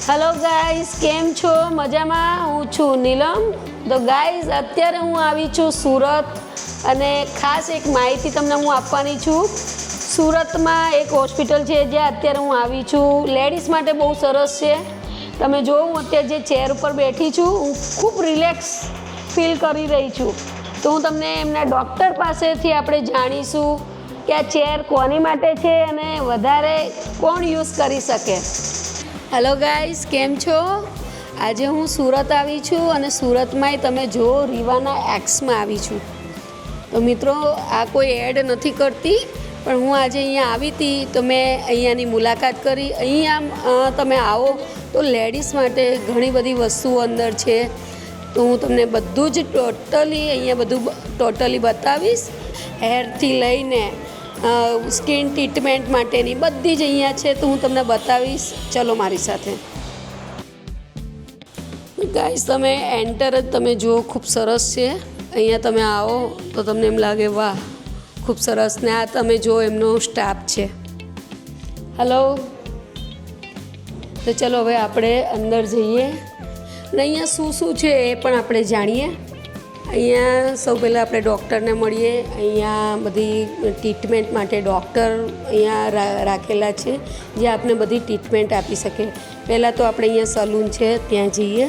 Hello guys, કેમ છો? મજામાં? હું છું નીલમ. તો ગાઈઝ, અત્યારે હું આવી છું સુરત અને ખાસ એક માહિતી તમને હું આપવાની છું. સુરતમાં એક હોસ્પિટલ છે જ્યાં અત્યારે હું આવી છું. લેડીઝ માટે બહુ સરસ છે. તમે જો હું અત્યારે જે ચેર ઉપર બેઠી છું, હું ખૂબ રિલેક્સ ફીલ કરી રહી છું. તો હું તમને એમના ડૉક્ટર પાસેથી આપણે જાણીશું કે આ ચેર કોની માટે છે અને વધારે કોણ યુઝ કરી શકે. હેલો ગાઈઝ, કેમ છો? આજે હું સુરત આવી છું અને સુરતમાંય તમે જો રીવાના એક્સમાં આવી છું. તો મિત્રો, આ કોઈ એડ નથી કરતી, પણ હું આજે અહીંયા આવી હતી તો મેં અહીંયાની મુલાકાત કરી. અહીંયા તમે આવો તો લેડીઝ માટે ઘણી બધી વસ્તુઓ અંદર છે. તો હું તમને બધું જ અહીંયા બધું ટોટલી બતાવીશ. હેરથી લઈને સ્કિન ટ્રીટમેન્ટ માટેની બધી જ અહીંયા છે, તો હું તમને બતાવીશ. ચલો મારી સાથે. ગાઈસ, તમે એન્ટર જ તમે જુઓ, ખૂબ સરસ છે. અહીંયા તમે આવો તો તમને એમ લાગે વાહ, ખૂબ સરસ. ને આ તમે જો એમનો સ્ટાફ છે. હેલો. તો ચલો હવે આપણે અંદર જઈએ અને અહીંયા શું છે એ પણ આપણે જાણીએ. અહીંયા સૌ પહેલાં આપણે ડૉક્ટરને મળીએ. અહીંયા બધી ટ્રીટમેન્ટ માટે ડૉક્ટર અહીંયા રાખેલા છે, જે આપને બધી ટ્રીટમેન્ટ આપી શકે. પહેલાં તો આપણે અહીંયા સલૂન છે ત્યાં જઈએ.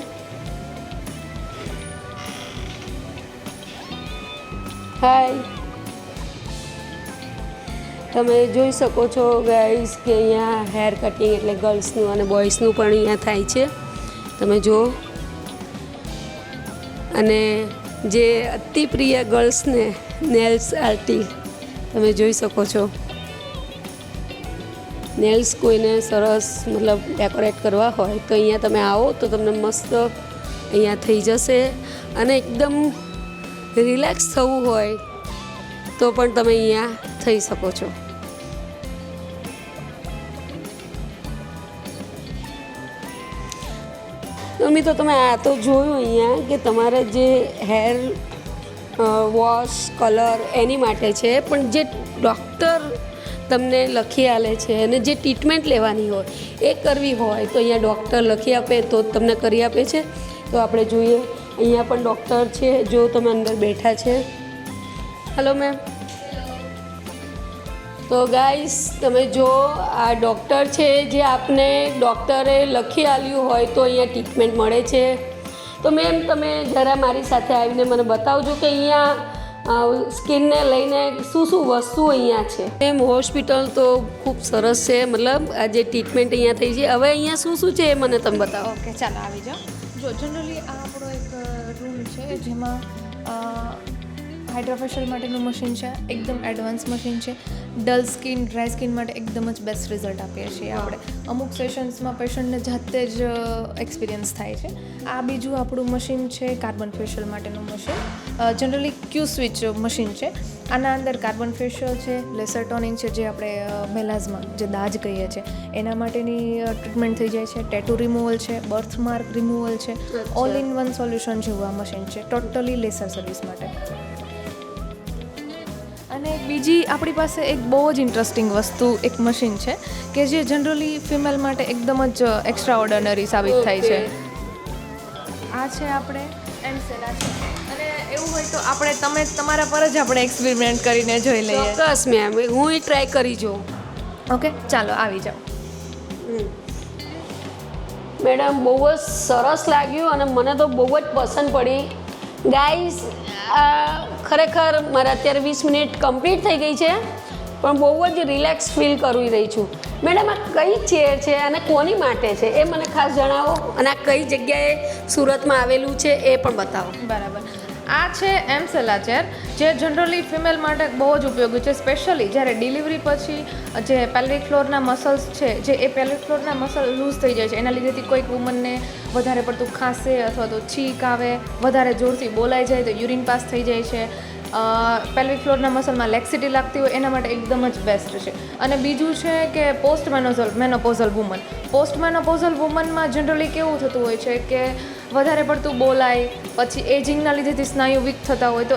હાય, તમે જોઈ શકો છો ગાઈઝ કે અહીંયા હેર કટિંગ એટલે ગર્લ્સનું અને બોയ്સનું પણ અહીંયા થાય છે. તમે જુઓ. અને જે અતિ પ્રિય ગર્લ્સને નેલ્સ આર્ટી તમે જોઈ શકો છો. નેલ્સ કોઈને સરસ મતલબ ડેકોરેટ કરવા હોય તો અહીંયા તમે આવો તો તમને મસ્ત અહીંયા થઈ જશે. અને એકદમ રિલેક્સ થવું હોય તો પણ તમે અહીંયા થઈ શકો છો. મિત્રો, તમે આ તો જોયું અહીંયા કે તમારે જે હેર વોશ કલર એની માટે છે, પણ જે ડૉક્ટર તમને લખી આલે છે અને જે ટ્રીટમેન્ટ લેવાની હોય એ કરવી હોય તો અહીંયા ડૉક્ટર લખી આપે તો જ તમને કરી આપે છે. તો આપણે જોઈએ, અહીંયા પણ ડૉક્ટર છે, જો તમે અંદર બેઠા છે. Hello ma'am. તો ગાઈસ, તમે જો આ ડૉક્ટર છે, જે આપને ડૉક્ટરે લખી આલ્યું હોય તો અહીંયા ટ્રીટમેન્ટ મળે છે. તો મેમ, તમે જરા મારી સાથે આવીને મને બતાવજો કે અહીંયા સ્કિનને લઈને શું વસ્તુ અહીંયા છે. મેમ, હોસ્પિટલ તો ખૂબ સરસ છે, મતલબ આ જે ટ્રીટમેન્ટ અહીંયા થઈ છે. હવે અહીંયા શું છે એ મને તમે બતાવો. ઓકે, ચાલો આવી જાઓ. જો જનરલી આ આપણો એક રૂમ છે જેમાં હાઇડ્રોફેશિયલ માટેનું મશીન છે. એકદમ એડવાન્સ મશીન છે. ડલ સ્કિન, ડ્રાય સ્કિન માટે એકદમ જ બેસ્ટ રિઝલ્ટ આપીએ છીએ આપણે. અમુક સેશન્સમાં પેશન્ટને જાતે જ એક્સપિરિયન્સ થાય છે. આ બીજું આપણું મશીન છે કાર્બન ફેશિયલ માટેનું મશીન. જનરલી ક્યુ સ્વિચ મશીન છે. આના અંદર કાર્બન ફેશિયલ છે, લેસર ટોનિંગ છે, જે આપણે મેલાઝમાં જે દાજ કહીએ છીએ એના માટેની ટ્રીટમેન્ટ થઈ જાય છે. ટેટુ રિમૂવલ છે, બર્થ માર્ક રિમૂવલ છે. ઓલ ઇન વન સોલ્યુશન જેવું આ મશીન છે, ટોટલી લેસર સર્વિસ માટે. અને બીજી આપણી પાસે એક બહુ જ ઇન્ટરેસ્ટિંગ વસ્તુ એક મશીન છે કે જે જનરલી ફિમેલ માટે એકદમ જ એક્સ્ટ્રા ઓર્ડિનરી સાબિત થાય છે. આ છે આપણે એમસેલા છે. અને એવું હોય તો તમે તમારા પર જ આપણે એક્સપેરિમેન્ટ કરીને જોઈ લઈએ. ચોક્કસ મેમ, હું એ ટ્રાય કરી જોઉં. ઓકે, ચાલો આવી જાઓ. મેડમ, બહુ જ સરસ લાગ્યું અને મને તો બહુ જ પસંદ પડી. ગાઈઝ, ખરેખર મારે અત્યારે 20 મિનિટ કમ્પ્લીટ થઈ ગઈ છે, પણ બહુ જ રિલેક્સ ફીલ કરી રહી છું. મેડમ, આ કઈ ચેર છે અને કોની માટે છે એ મને ખાસ જણાવો. અને આ કઈ જગ્યાએ સુરતમાં આવેલું છે એ પણ બતાવો. બરાબર. આ છે એમસેલા ચેર, જે જનરલી ફિમેલ માટે બહુ જ ઉપયોગી છે. સ્પેશિયલી જ્યારે ડિલિવરી પછી જે પેલ્વિક ફ્લોરના મસલ્સ છે, જે એ પેલ્વિક ફ્લોરના મસલ લૂઝ થઈ જાય છે, એના લીધેથી કોઈક વુમનને વધારે પડતું ખાંસે અથવા તો છીંક આવે, વધારે જોરથી બોલાઈ જાય તો યુરિન પાસ થઈ જાય છે, પેલ્વિક ફ્લોરના મસલમાં લેક્સિટી લાગતી હોય, એના માટે એકદમ જ બેસ્ટ છે. અને બીજું છે કે મેનોપોઝલ વુમન. મેનોપોઝલ વુમનમાં જનરલી કેવું થતું હોય છે કે વધારે પડતું બોલાય, પછી એજિંગના લીધેથી સ્નાયુ વીક થતા હોય, તો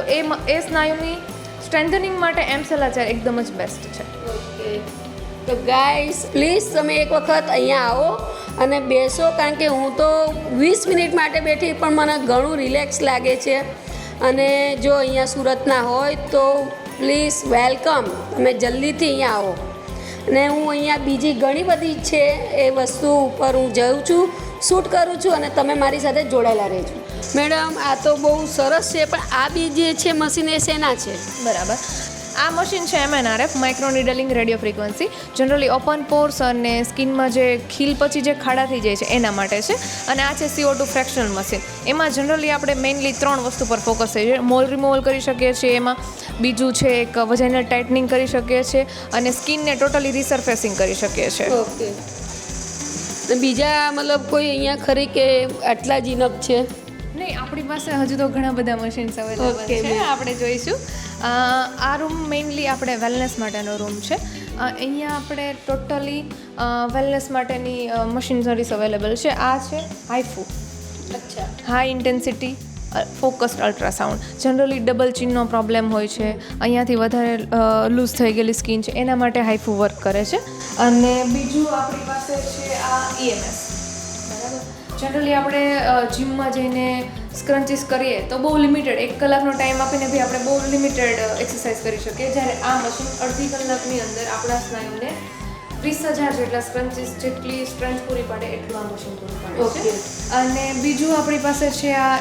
એ સ્નાયુની સ્ટ્રેન્થનિંગ માટે એમસેલા ચેર એકદમ જ બેસ્ટ છે. ઓકે, તો ગાઈસ પ્લીઝ તમે એક વખત અહીંયા આવો અને બેસો, કારણ કે હું તો 20 મિનિટ માટે બેઠી પણ મને ઘણું રિલેક્સ લાગે છે. અને જો અહીંયા સુરતના હોય તો પ્લીઝ વેલકમ, તમે જલ્દીથી અહીંયા આવો. અને હું અહીંયા બીજી ઘણી બધી છે એ વસ્તુ ઉપર હું જઉં છું, શૂટ કરું છું અને તમે મારી સાથે જોડાયેલા રહેજો. મેડમ આ તો બહુ સરસ છે, પણ આ બી જે છે મશીન એ શેના છે? બરાબર. આ મશીન છે MNRF, micro needling radio frequency. Generally open pores અને સ્કિનમાં જે ખીલ પછી જે ખાડા થઈ જાય છે એના માટે છે. અને આ છે CO2 ફ્રેક્શનલ મશીન. એમાં જનરલી આપણે મેઇનલી 3 વસ્તુ પર ફોકસ થઈ છે. મોલ રિમૂવલ કરી શકીએ છીએ એમાં, બીજું છે એક વજાઇનલ ટાઇટનિંગ કરી શકીએ છીએ, અને સ્કિનને ટોટલી રિસરફેસિંગ કરી શકીએ છીએ. ઓકે. બીજા મતલબ કોઈ અહીંયા ખરી કે આટલા જ ઇનફ છે? નહીં, આપણી પાસે હજુ તો ઘણા બધા મશીન્સ અવેલેબલ છે, આપણે જોઈશું. આ રૂમ મેઇનલી આપણે વેલનેસ માટેનો રૂમ છે. અહીંયા આપણે ટોટલી વેલનેસ માટેની મશીનરીઝ અવેલેબલ છે. આ છે હાઈફુ, અચ્છા, high intensity focused ultrasound. Generally double ચિનનો પ્રોબ્લેમ હોય છે, અહીંયાથી વધારે લૂઝ થઈ ગયેલી સ્કિન છે, એના માટે હાઈફુ વર્ક કરે છે. અને બીજું આપણી પાસે છે આ EMS. બરાબર. જનરલી આપણે જીમમાં જઈને સ્ક્રન્ચીસ કરીએ તો બહુ લિમિટેડ 1 કલાકનો ટાઈમ આપીને બી આપણે બહુ લિમિટેડ એક્સરસાઇઝ કરી શકીએ, જ્યારે આ મશીન અડધી કલાકની અંદર આપણા સ્નાયુને 20,000 જેટલા સ્ક્રન્ચીસ જેટલી સ્ટ્રેન્થ પૂરી પાડે એટલું આ મશીન પૂરું પાડે છે. અને બીજું આપણી પાસે છે આ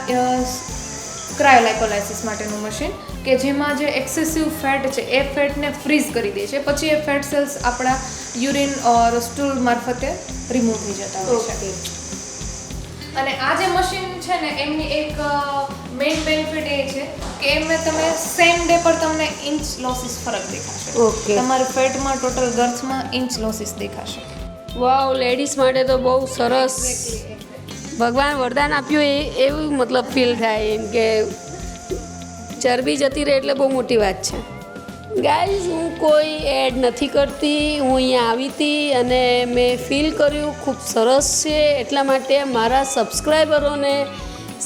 ક્રાયોલાઇકોલાઇસિસ માટેનું મશીન, કે જેમાં જે એક્સેસિવ ફેટ છે એ ફેટને ફ્રીઝ કરી દે છે, પછી એ ફેટ સેલ્સ આપણા યુરિન ઓર સ્ટૂલ મારફતે રિમૂવ થઈ જતા હોય છે. અને આ જે મશીન છે ને એમની એક મેઇન બેનિફિટ એ છે કે એમને તમે સેમ ડે પર તમને ઇંચ લોસીસ ફરક દેખાશે. ઓકે. તમારા ફેટમાં ટોટલ ગર્થમાં ઇંચ લોસીસ દેખાશે. વાવ, લેડીઝ માટે તો બહુ સરસ, ભગવાન વરદાન આપ્યું એવું મતલબ ફીલ થાય, એમ કે ચરબી જતી રહે એટલે બહુ મોટી વાત છે. ગાઈઝ, હું કોઈ એડ નથી કરતી, હું અહીંયા આવી હતી અને મેં ફીલ કર્યું ખૂબ સરસ છે, એટલા માટે મારા સબસ્ક્રાઈબરોને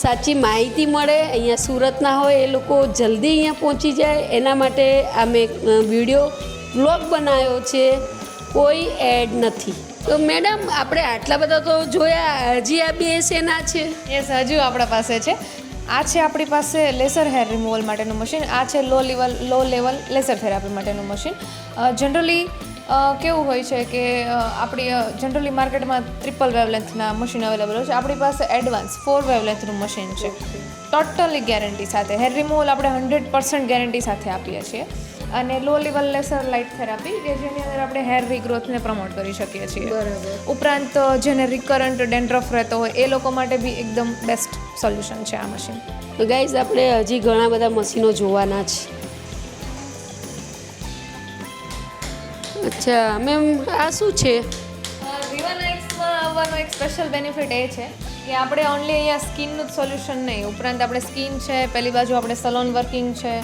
સાચી માહિતી મળે, અહીંયા સુરતના હોય એ લોકો જલ્દી અહીંયા પહોંચી જાય, એના માટે આ મેં વિડીયો બ્લોગ બનાવ્યો છે, કોઈ એડ નથી. તો મેડમ આપણે આટલા બધા તો જોયા, હજી આ બે શેના છે? યસ, હજુ આપણા પાસે છે. આ છે આપણી પાસે લેસર હેર રિમૂવલ માટેનું મશીન. આ છે લો લેવલ લેસર થેરાપી માટેનું મશીન. જનરલી કેવું હોય છે કે આપણી જનરલી માર્કેટમાં 3 વેવલેન્થના મશીન અવેલેબલ હોય છે. આપણી પાસે એડવાન્સ 4 વેવલેન્થનું મશીન છે, ટોટલી ગેરંટી સાથે. હેર રિમૂવલ આપણે 100% ગેરંટી સાથે આપીએ છીએ. અને low level laser light therapy, કે જેની અંદર આપણે હેર રીગ્રોથને પ્રમોટ કરી શકીએ છીએ. બરાબર. ઉપરાંત જેને રિકરન્ટ ડેન્ડ્રફ રહેતો હોય એ લોકો માટે બી એકદમ બેસ્ટ સોલ્યુશન છે આ મશીન. તો ગાઈઝ, આપણે હજી ઘણા બધા મશીનો જોવાના છે. અચ્છા મેમ, આ શું છે? રિવાનાઇક્સમાં આવવાનો એક સ્પેશિયલ બેનિફિટ એ છે કે આપણે ઓનલી અહીંયા સ્કિનનું જ સોલ્યુશન નહીં, ઉપરાંત આપણે સ્કિન છે, પેલી બાજુ આપણે સલોન વર્કિંગ છે,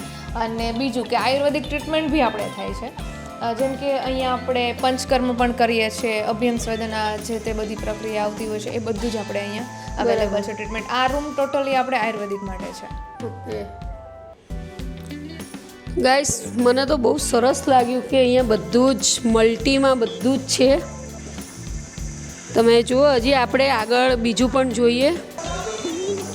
અને બીજું કે આયુર્વેદિક ટ્રીટમેન્ટ બી આપણે થાય છે. જેમ કે અહીંયા આપણે પંચકર્મ પણ કરીએ છીએ, અભ્યંગ સ્વેદના જે તે બધી પ્રક્રિયા આવતી હોય છે એ બધું જ આપણે અહીંયા અવેલેબલ છે ટ્રીટમેન્ટ. આ રૂમ ટોટલી આપણે આયુર્વેદિક માટે છે. ઓકે ગાઈસ, મને તો બહુ સરસ લાગ્યું કે અહીંયા બધું જ મલ્ટીમાં બધું જ છે. તમે જુઓ, હજી આપણે આગળ બીજું પણ જોઈએ.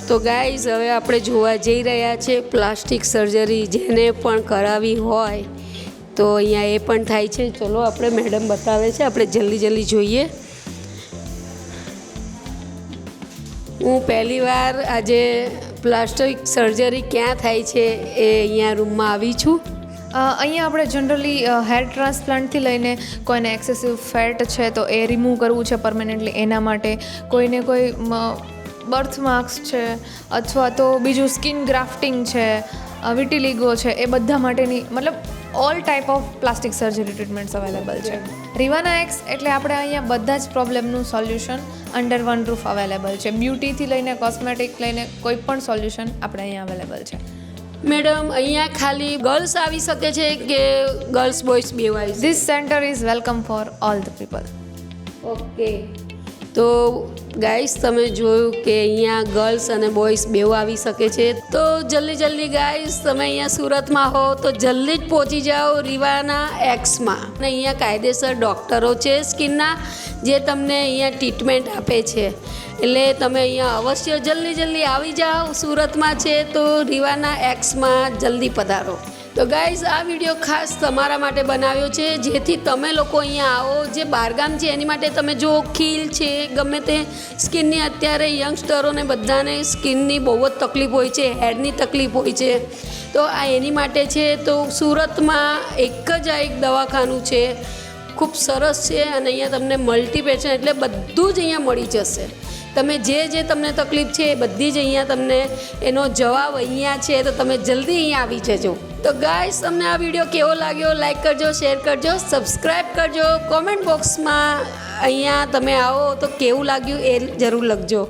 તો ગાઈઝ, હવે આપણે જોવા જઈ રહ્યા છે પ્લાસ્ટિક સર્જરી, જેને પણ કરાવી હોય તો અહીંયા એ પણ થાય છે. ચલો, આપણે મેડમ બતાવે છે, આપણે જલ્દી જોઈએ. હું પહેલી વાર આજે પ્લાસ્ટિક સર્જરી ક્યાં થાય છે એ અહીંયા રૂમમાં આવી છું. અહીંયા આપણે જનરલી હેર ટ્રાન્સપ્લાન્ટથી લઈને કોઈને એક્સેસિવ ફેટ છે તો એ રિમૂવ કરવું છે પરમેનન્ટલી, એના માટે કોઈને કોઈ બર્થ માર્ક્સ છે, અથવા તો બીજું સ્કિન ગ્રાફ્ટિંગ છે, વિટિલિગો છે, એ બધા માટેની મતલબ all type of plastic surgery treatments available છે. રિવાના એક્સ એટલે આપણે અહીંયા બધા જ પ્રોબ્લેમનું solution under one roof available છે. બ્યુટીથી લઈને કોસ્મેટિક લઈને કોઈ પણ સોલ્યુશન આપણે અહીંયા અવેલેબલ છે. મેડમ, અહીંયા ખાલી ગર્લ્સ આવી શકે છે કે ગર્લ્સ બોયઝ બે આવી? This centre is welcome for all the people. Okay. તો ગાઈસ તમે જોયું કે અહીંયા ગર્લ્સ અને બોયઝ બેઉ આવી શકે છે. તો જલ્દી ગાઈસ તમે અહીંયા સુરતમાં હો તો જલ્દી જ પહોંચી જાઓ રીવાના એક્સમાં. અને અહીંયા કાયદેસર ડૉક્ટરો છે સ્કિનના જે તમને અહીંયા ટ્રીટમેન્ટ આપે છે. એટલે તમે અહીંયા અવશ્ય જલ્દી આવી જાઓ. સુરતમાં છે તો રીવાના એક્સમાં જલ્દી પધારો. તો ગાઈઝ આ વિડીયો ખાસ તમારા માટે બનાવ્યો છે જેથી તમે લોકો અહીંયા આવો. જે બહારગામ છે એની માટે તમે જો ખીલ છે ગમે તે સ્કિનની અત્યારે યંગસ્ટરોને બધાને સ્કિનની બહુ જ તકલીફ હોય છે, હેરની તકલીફ હોય છે. તો આ એની માટે છે. તો સુરતમાં એક જ આ એક દવાખાનું છે, ખૂબ સરસ છે. અને અહીંયા તમને મલ્ટીપેશન એટલે બધું જ અહીંયા મળી જશે. તમે જે તમને તકલીફ છે એ બધી જ અહીંયા તમને એનો જવાબ અહીંયા છે. તો તમે જલ્દી અહીંયા આવી જજો. તો ગાઈસ તમને આ વિડીયો કેવો લાગ્યો લાઈક કરજો, શેર કરજો, સબસ્ક્રાઈબ કરજો. કોમેન્ટ બોક્સમાં અહીંયા તમે આવો તો કેવું લાગ્યું એ જરૂર લખજો.